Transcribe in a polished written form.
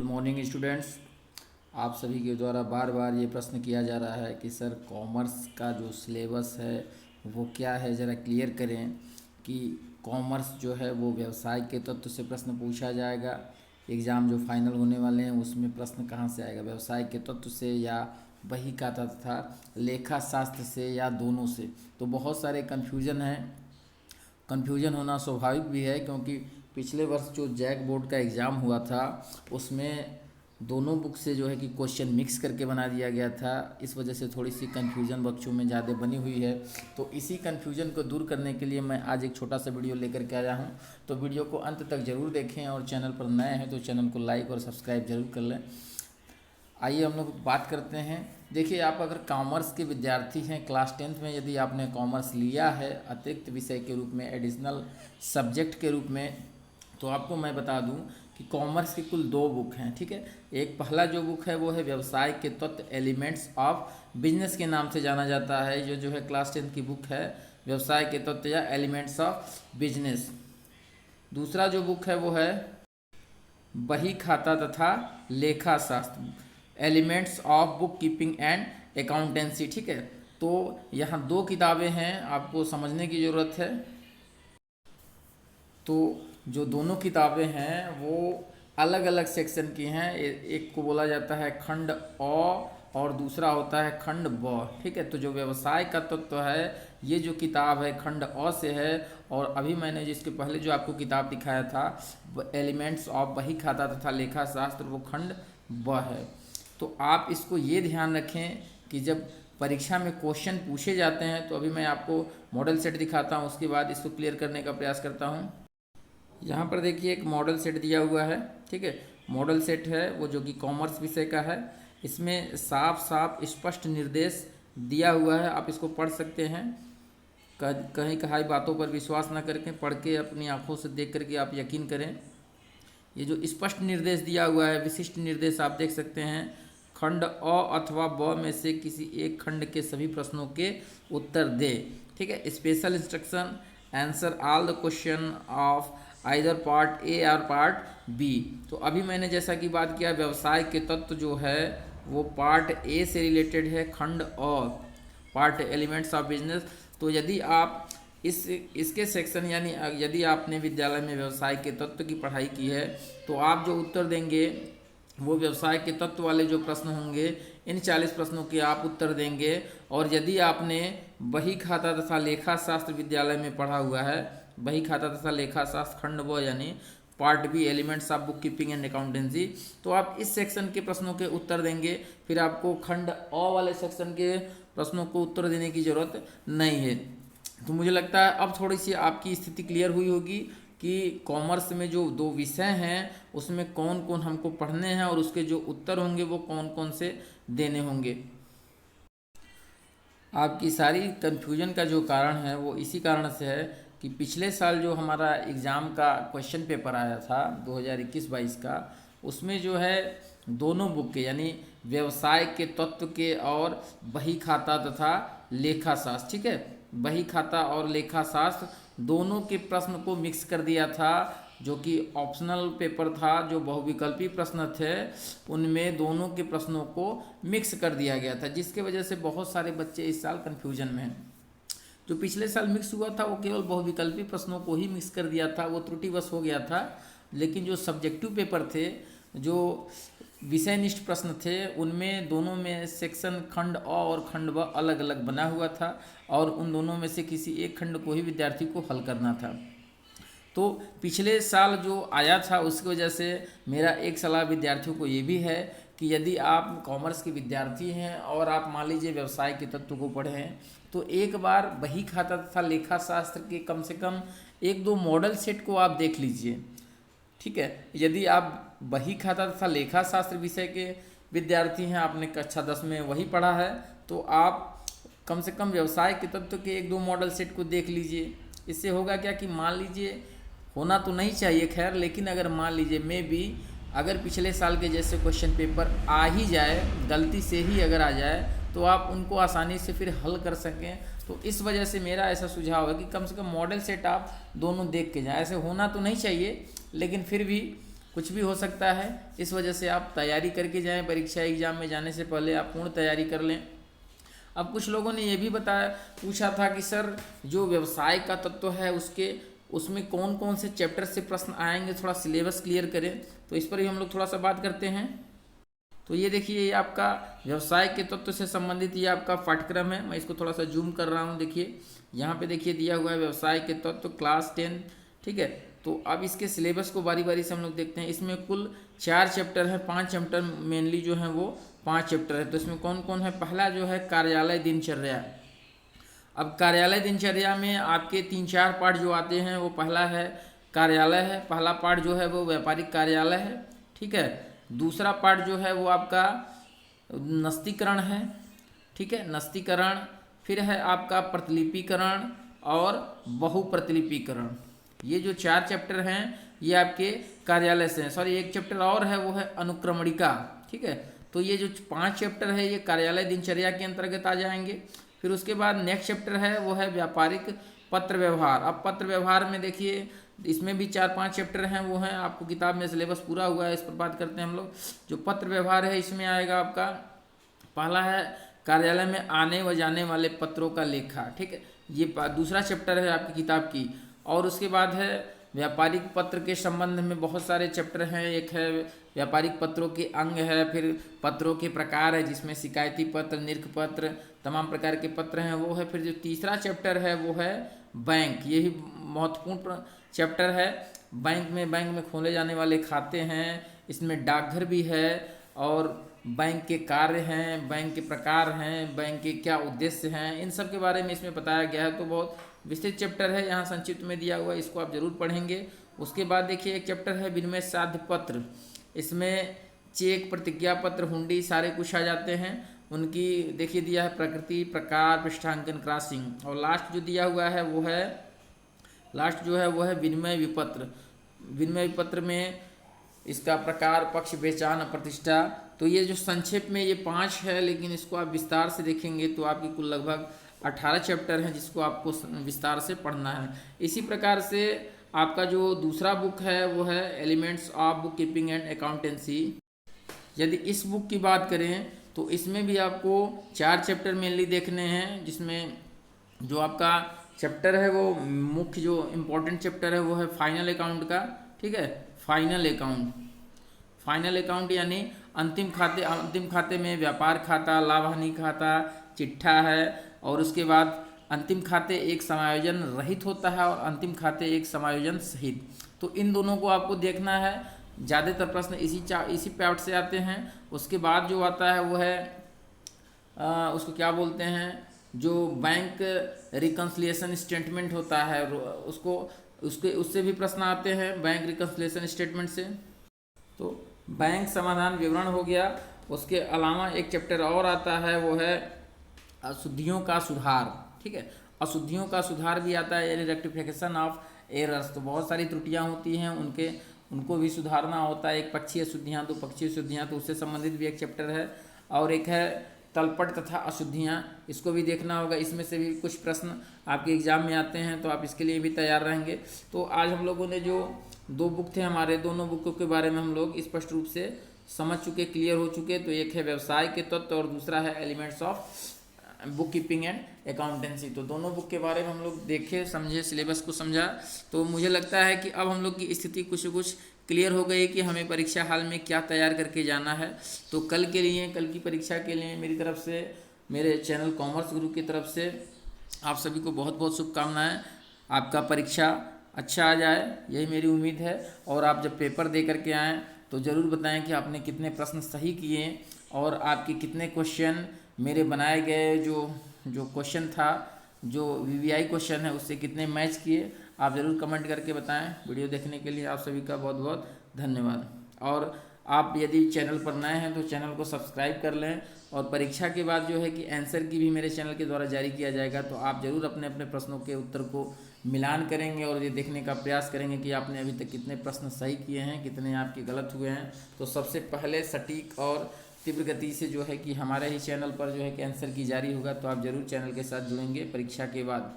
Morning students. आप सभी के द्वारा बार बार ये प्रश्न किया जा रहा है कि सर कॉमर्स का जो सिलेबस है वो क्या है, ज़रा क्लियर करें कि कॉमर्स जो है वो व्यवसाय के तत्व से प्रश्न पूछा जाएगा। एग्ज़ाम जो फाइनल होने वाले हैं उसमें प्रश्न कहाँ से आएगा, व्यवसाय के तत्व से या बही खाता तथा लेखा शास्त्र से या दोनों से। तो बहुत सारे कन्फ्यूजन होना स्वाभाविक भी है, क्योंकि पिछले वर्ष जो जैक बोर्ड का एग्ज़ाम हुआ था उसमें दोनों बुक से जो है कि क्वेश्चन मिक्स करके बना दिया गया था। इस वजह से थोड़ी सी कन्फ्यूजन बच्चों में ज़्यादा बनी हुई है। तो इसी कन्फ्यूजन को दूर करने के लिए मैं आज एक छोटा सा वीडियो लेकर के आया हूँ। तो वीडियो को अंत तक ज़रूर देखें और चैनल पर नए हैं तो चैनल को लाइक और सब्सक्राइब जरूर कर लें। आइए हम लोग बात करते हैं। देखिए, आप अगर कॉमर्स के विद्यार्थी हैं, क्लास 10th में यदि आपने कॉमर्स लिया है अतिरिक्त विषय के रूप में, एडिशनल सब्जेक्ट के रूप में, तो आपको मैं बता दूं कि कॉमर्स की कुल 2 बुक हैं। ठीक है, एक पहला जो बुक है वो है व्यवसाय के तत्व एलिमेंट्स ऑफ बिजनेस के नाम से जाना जाता है। जो है क्लास 10th की बुक है, व्यवसाय के तत्व या एलिमेंट्स ऑफ बिजनेस। दूसरा जो बुक है वो है बही खाता तथा लेखा शास्त्र, elements of book keeping and accountancy. ठीक है, तो यहाँ 2 किताबें हैं, आपको समझने की ज़रूरत है। तो जो दोनों किताबें हैं वो अलग अलग सेक्शन की हैं। एक को बोला जाता है खंड अ और दूसरा होता है खंड ब। ठीक है, तो जो व्यवसाय का तत्व है ये जो किताब है खंड अ से है, और अभी मैंने जिसके पहले जो आपको किताब दिखाया था एलिमेंट्स ऑफ बही खाता तथा लेखा शास्त्र, वो खंड ब है। तो आप इसको ये ध्यान रखें कि जब परीक्षा में क्वेश्चन पूछे जाते हैं तो अभी मैं आपको मॉडल सेट दिखाता हूँ, उसके बाद इसको क्लियर करने का प्रयास करता हूँ। यहाँ पर देखिए एक मॉडल सेट दिया हुआ है। ठीक है, मॉडल सेट है वो जो कि कॉमर्स विषय का है। इसमें साफ साफ स्पष्ट निर्देश दिया हुआ है, आप इसको पढ़ सकते हैं। कहीं कहाई बातों पर विश्वास न करके पढ़ के अपनी आंखों से देख करके आप यकीन करें। ये जो स्पष्ट निर्देश दिया हुआ है, विशिष्ट निर्देश आप देख सकते हैं। खंड अ अथवा ब में से किसी एक खंड के सभी प्रश्नों के उत्तर दे। ठीक है, special instruction answer all the question of either part A और पार्ट बी। तो अभी मैंने जैसा कि बात किया, व्यवसाय के तत्व जो है वो पार्ट ए से रिलेटेड है, खंड a part elements of business. तो यदि आप इसके सेक्शन यानी यदि आपने विद्यालय में व्यवसाय के तत्व की पढ़ाई की है तो आप जो उत्तर देंगे वो व्यवसाय के तत्व वाले जो प्रश्न होंगे, इन 40 प्रश्नों के आप उत्तर देंगे। और यदि आपने बही खाता तथा लेखा शास्त्र विद्यालय में पढ़ा हुआ है, बही खाता तथा लेखा शास्त्र खंड ब यानी part B elements of book keeping and accountancy, तो आप इस सेक्शन के प्रश्नों के उत्तर देंगे। फिर आपको खंड अ वाले सेक्शन के प्रश्नों को उत्तर देने की जरूरत नहीं है। तो मुझे लगता है अब थोड़ी सी आपकी स्थिति क्लियर हुई होगी कि कॉमर्स में जो 2 विषय हैं उसमें कौन कौन हमको पढ़ने हैं और उसके जो उत्तर होंगे वो कौन कौन से देने होंगे। आपकी सारी कन्फ्यूजन का जो कारण है वो इसी कारण से है कि पिछले साल जो हमारा एग्ज़ाम का क्वेश्चन पेपर आया था 2021-22 का, उसमें जो है दोनों बुक के यानी व्यवसाय के तत्व के और बही खाता तथा लेखा शास्त्र, ठीक है, बही खाता और लेखा शास्त्र दोनों के प्रश्न को मिक्स कर दिया था, जो कि ऑप्शनल पेपर था, जो बहुविकल्पी प्रश्न थे उनमें दोनों के प्रश्नों को मिक्स कर दिया गया था, जिसके वजह से बहुत सारे बच्चे इस साल कन्फ्यूजन में हैं। जो पिछले साल मिक्स हुआ था वो केवल बहुविकल्पी प्रश्नों को ही मिक्स कर दिया था, वो त्रुटिवश हो गया था। लेकिन जो सब्जेक्टिव पेपर थे, जो विषयनिष्ठ प्रश्न थे, उनमें दोनों में सेक्शन खंड अ और खंड ब अलग अलग बना हुआ था और उन दोनों में से किसी एक खंड को ही विद्यार्थी को हल करना था। तो पिछले साल जो आया था उसकी वजह से मेरा एक सलाह विद्यार्थियों को ये भी है कि यदि आप कॉमर्स के विद्यार्थी हैं और आप मान लीजिए व्यवसाय के तत्व को पढ़े हैं तो एक बार बही खाता तथा लेखा शास्त्र के कम से कम 1-2 मॉडल सेट को आप देख लीजिए। ठीक है, यदि आप बही खाता तथा लेखा शास्त्र विषय के विद्यार्थी हैं, आपने कक्षा 10 में वही पढ़ा है, तो आप कम से कम व्यवसाय के तत्व के 1-2 मॉडल सेट को देख लीजिए। इससे होगा क्या कि मान लीजिए, होना तो नहीं चाहिए खैर, लेकिन अगर मान लीजिए में भी अगर पिछले साल के जैसे क्वेश्चन पेपर आ ही जाए, गलती से ही अगर आ जाए, तो आप उनको आसानी से फिर हल कर सकें। तो इस वजह से मेरा ऐसा सुझाव है कि कम से कम मॉडल सेट आप दोनों देख के जाएं। ऐसे होना तो नहीं चाहिए, लेकिन फिर भी कुछ भी हो सकता है। इस वजह से आप तैयारी करके जाएं, परीक्षा एग्जाम में जाने से पहले आप पूर्ण तैयारी कर लें। अब कुछ लोगों ने ये भी पूछा था कि सर जो व्यवसाय का तत्व है उसमें कौन कौन से चैप्टर से प्रश्न आएंगे, थोड़ा सिलेबस क्लियर करें। तो इस पर भी हम लोग थोड़ा सा बात करते हैं। तो ये देखिए, ये आपका व्यवसाय के तत्व से संबंधित ये आपका पाठ्यक्रम है। मैं इसको थोड़ा सा जूम कर रहा हूँ। देखिए यहाँ पे देखिए दिया हुआ है व्यवसाय के तत्व क्लास 10, ठीक है। तो अब इसके सिलेबस को बारी बारी से हम लोग देखते हैं। इसमें कुल 4 चैप्टर है, 5 चैप्टर मेनली जो है वो 5 चैप्टर है। तो इसमें कौन कौन है? पहला जो है कार्यालय दिनचर्या। अब कार्यालय दिनचर्या में आपके 3-4 पार्ट जो आते हैं, वो पहला है कार्यालय है, पहला पार्ट जो है वो व्यापारिक कार्यालय है, ठीक है। दूसरा पार्ट जो है वो आपका नस्तीकरण है, ठीक है, नस्तीकरण। फिर है आपका प्रतिलिपिकरण और बहुप्रतिलिपिकरण। ये जो 4 चैप्टर हैं ये आपके कार्यालय से हैं। सॉरी, एक चैप्टर और है वो है अनुक्रमणिका, ठीक है। तो ये जो 5 चैप्टर है ये कार्यालय दिनचर्या के अंतर्गत आ जाएंगे। फिर उसके बाद नेक्स्ट चैप्टर है वो है व्यापारिक पत्र व्यवहार। अब पत्र व्यवहार में देखिए इसमें भी 4-5 चैप्टर हैं, वो हैं आपको किताब में सिलेबस पूरा हुआ है। इस पर बात करते हैं हम लोग। जो पत्र व्यवहार है इसमें आएगा आपका पहला है कार्यालय में आने व जाने वाले पत्रों का लेखा, ठीक है। ये दूसरा चैप्टर है आपकी किताब की। और उसके बाद है व्यापारिक पत्र के संबंध में बहुत सारे चैप्टर हैं। एक है व्यापारिक पत्रों के अंग है, फिर पत्रों के प्रकार है जिसमें शिकायती पत्र, निरख पत्र, तमाम प्रकार के पत्र हैं वो है। फिर जो तीसरा चैप्टर है वो है बैंक। यही महत्वपूर्ण चैप्टर है। बैंक में खोले जाने वाले खाते हैं, इसमें डाकघर भी है और बैंक के कार्य हैं, बैंक के प्रकार हैं, बैंक के क्या उद्देश्य हैं, इन सब के बारे में इसमें बताया गया है। तो बहुत विस्तृत चैप्टर है, यहाँ संक्षिप्त में दिया हुआ है, इसको आप जरूर पढ़ेंगे। उसके बाद देखिए एक चैप्टर है विनिमय साध्य पत्र। इसमें चेक, प्रतिज्ञा पत्र, हुंडी सारे कुछ आ जाते हैं। उनकी देखिए दिया है प्रकृति, प्रकार, पृष्ठांकन, क्रॉसिंग। और लास्ट जो दिया हुआ है वो है लास्ट जो है वो है विनिमय विपत्र। विनिमय विपत्र में इसका प्रकार, पक्ष, पहचान, प्रतिष्ठा। तो ये जो संक्षेप में ये 5 है, लेकिन इसको आप विस्तार से देखेंगे तो आपकी कुल लगभग 18 चैप्टर हैं जिसको आपको विस्तार से पढ़ना है। इसी प्रकार से आपका जो दूसरा बुक है वो है elements of book keeping and accountancy. यदि इस बुक की बात करें तो इसमें भी आपको 4 चैप्टर मेनली देखने हैं, जिसमें जो आपका चैप्टर है वो मुख्य जो इम्पोर्टेंट चैप्टर है वो है फाइनल अकाउंट का, ठीक है। फाइनल अकाउंट यानी अंतिम खाते में व्यापार खाता, लाभ हानि खाता, चिट्ठा है। और उसके बाद अंतिम खाते एक समायोजन रहित होता है और अंतिम खाते एक समायोजन सहित। तो इन दोनों को आपको देखना है। ज़्यादातर प्रश्न इसी पार्ट से आते हैं। उसके बाद जो आता है वो है उसको क्या बोलते हैं, जो बैंक रिकन्सिलिएशन स्टेटमेंट होता है उससे भी प्रश्न आते हैं, बैंक रिकन्सिलिएशन स्टेटमेंट से। तो बैंक समाधान विवरण हो गया। उसके अलावा एक चैप्टर और आता है वो है अशुद्धियों का सुधार, ठीक है। अशुद्धियों का सुधार भी आता है, यानी रेक्टिफिकेशन ऑफ एरर्स। तो बहुत सारी त्रुटियां होती हैं उनको भी सुधारना होता है। एक पक्षीय अशुद्धियाँ, 2 पक्षीय अशुद्धियाँ, तो उससे संबंधित भी एक चैप्टर है। और एक है तलपट तथा अशुद्धियाँ, इसको भी देखना होगा। इसमें से भी कुछ प्रश्न आपके एग्जाम में आते हैं, तो आप इसके लिए भी तैयार रहेंगे। तो आज हम लोगों ने जो 2 बुक थे हमारे, दोनों बुकों के बारे में हम लोग स्पष्ट रूप से समझ चुके, क्लियर हो चुके। तो एक है व्यवसाय के तत्व और दूसरा है elements of book keeping and accountancy. तो दोनों बुक के बारे में हम लोग देखे, समझे, सिलेबस को समझा। तो मुझे लगता है कि अब हम लोग की स्थिति कुछ क्लियर हो गई कि हमें परीक्षा हाल में क्या तैयार करके जाना है। तो कल की परीक्षा के लिए मेरी तरफ से, मेरे चैनल कॉमर्स गुरु की तरफ से आप सभी को बहुत बहुत शुभकामनाएं। आपका परीक्षा अच्छा आ जाए, यही मेरी उम्मीद है। और आप जब पेपर दे करके आएँ तो ज़रूर बताएं कि आपने कितने प्रश्न सही किए और आपके कितने क्वेश्चन मेरे बनाए गए जो क्वेश्चन था, जो वीवीआई क्वेश्चन है, उससे कितने मैच किए। आप ज़रूर कमेंट करके बताएं। वीडियो देखने के लिए आप सभी का बहुत बहुत धन्यवाद। और आप यदि चैनल पर नए हैं तो चैनल को सब्सक्राइब कर लें। और परीक्षा के बाद जो है कि आंसर की भी मेरे चैनल के द्वारा जारी किया जाएगा, तो आप ज़रूर अपने अपने प्रश्नों के उत्तर को मिलान करेंगे और ये देखने का प्रयास करेंगे कि आपने अभी तक कितने प्रश्न सही किए हैं, कितने आपके गलत हुए हैं। तो सबसे पहले सटीक और तीव्र गति से जो है कि हमारे ही चैनल पर जो है कि आंसर की जारी होगा। तो आप ज़रूर चैनल के साथ जुड़ेंगे परीक्षा के बाद।